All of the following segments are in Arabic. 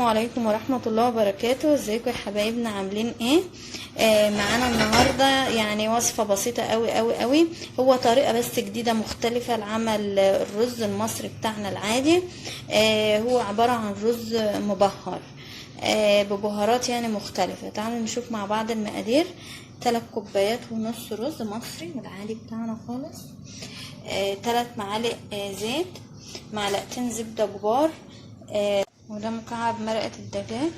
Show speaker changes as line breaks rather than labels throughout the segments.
عليكم ورحمة الله وبركاته. ازيكم يا حبايبنا، عاملين ايه؟ معانا النهاردة يعني وصفة بسيطة قوي قوي قوي. هو طريقة بس جديدة مختلفة لعمل الرز المصري بتاعنا العادي. هو عبارة عن رز مبهر ببهارات يعني مختلفة. تعالوا نشوف مع بعض المقادير. 3 كوبايات ونص رز مصري العادي بتاعنا خالص، 3 معالق زيت، معلقتين زبدة كبار، وده مكعب مرقة الدجاج.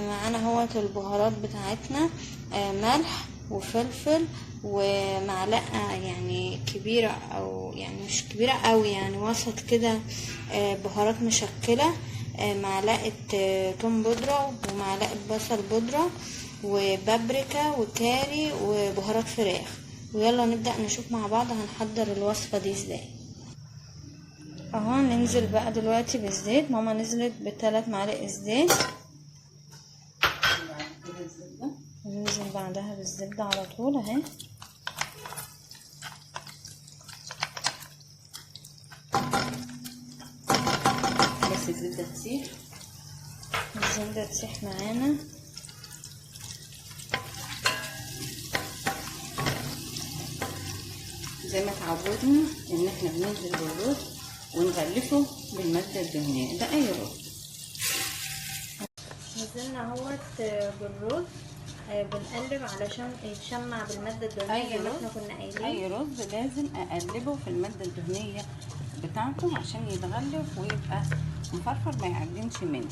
معانا هوت البهارات بتاعتنا، ملح وفلفل ومعلقة يعني كبيرة او يعني مش كبيرة قوي، يعني وسط كده، بهارات مشكلة، معلقة توم بودرة ومعلقة بصل بودرة وبابريكا وكاري وبهارات فراخ. ويلا نبدأ نشوف مع بعض هنحضر الوصفة دي ازاي. اهو ننزل بقى دلوقتي بالزيت. ماما نزلت ب3 معالق الزيت، ننزل بعدها بالزبدة على طول اهي.
بس الزبدة تسيح،
الزبدة تسيح معانا.
زي ما اتعودنا ان احنا بننزل بالرز ونغلفه بالمادة الدهنية. ده اي رز.
نزلنا اهوت بالرز، بنقلب علشان يتشمع بالمادة الدهنية زي ما احنا كنا قايلين.
اي رز لازم اقلبه في المادة الدهنية بتاعته عشان يتغلف ويبقى مفرفر ما يعجنش مني.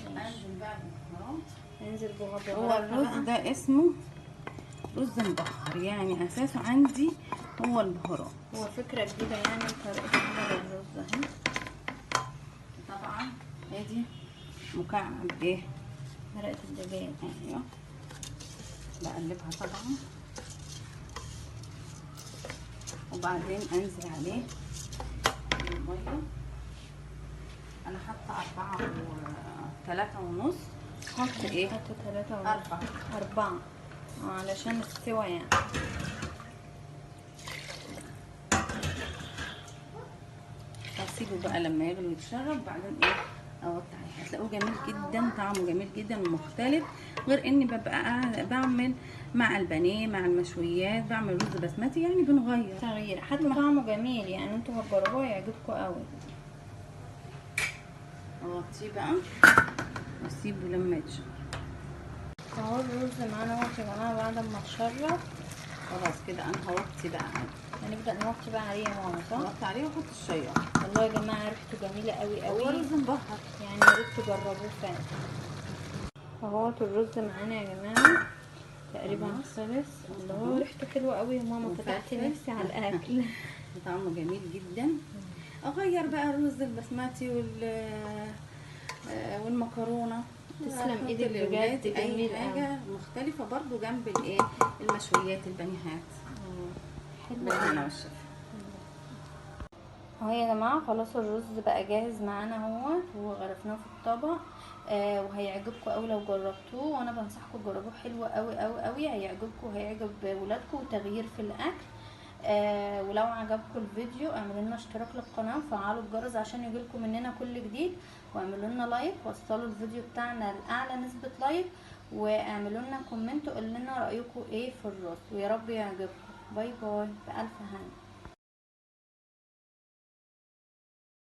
انزل بقى بالبهارات.
ننزل بهارات.
هو الرز ده اسمه رز مبهر، يعني اساسه عندي هو البهارات.
هو فكرة جديدة يعني طريقة عمل الرز اهي.
طبعا ادي مكعب ايه؟
مرقة الدجاج.
ايوه، بقلبها طبعا وبعدين انزل عليه بالميه. انا حاطه 3.5. حط ايه؟
حط 3 4 علشان السوا يعني.
هسيبه بقى لما يغلي ويتشرب، بعدين ايه اوطي عليه. هتلاقوه جميل جدا، طعمه جميل جدا ومختلف، غير اني ببقى بعمل مع البانيه مع المشويات بعمل رز بسمتي، يعني بنغير
تغيير. حتى طعمه جميل يعني، انتوا هتجربوه يعجبكم قوي.
اوطيه بقى واسيبه لما يتشرب.
اهو الرز معانا اهو يا جماعه بعد ما اتشرب.
خلاص كده انا هوطي بقى عادي.
هنبدا نوطي بقى عليه يا ماما، صح؟
هوطي عليه واحط الشياط.
والله يا جماعه ريحته جميله قوي قوي.
هو رز مبهر
يعني يا ريت تجربوه فعلا. اهوت الرز معانا يا جماعه تقريبا خلص. الله ريحته حلوه قوي يا ماما، فتحت نفسي على الاكل.
طعمه جميل جدا. اغير بقى الرز البسمتي والمكرونه.
تسلم ايدك بجد،
اي حاجه مختلفه برضو جنب الايه المشويات البانيهات.
حلو
انا والشفا.
اهو يا جماعه خلاص الرز بقى جاهز معانا اهوت وغرفناه في الطبق. وهيعجبكم قوي لو جربتوه، وانا بنصحكم تجربوه. حلو قوي قوي قوي، هيعجبكم وهيعجب ولادكم وتغيير في الاكل. ولو عجبكم الفيديو اعملوا لنا اشتراك للقناه وفعلوا الجرس عشان يجيلكم مننا كل جديد، واعملوا لنا لايك، وصلوا الفيديو بتاعنا لاعلى نسبه لايك، واعملوا لنا كومنت وقولوا لنا رايكم ايه في الرز، ويا رب يعجبكم. باي باي، بألف هنا.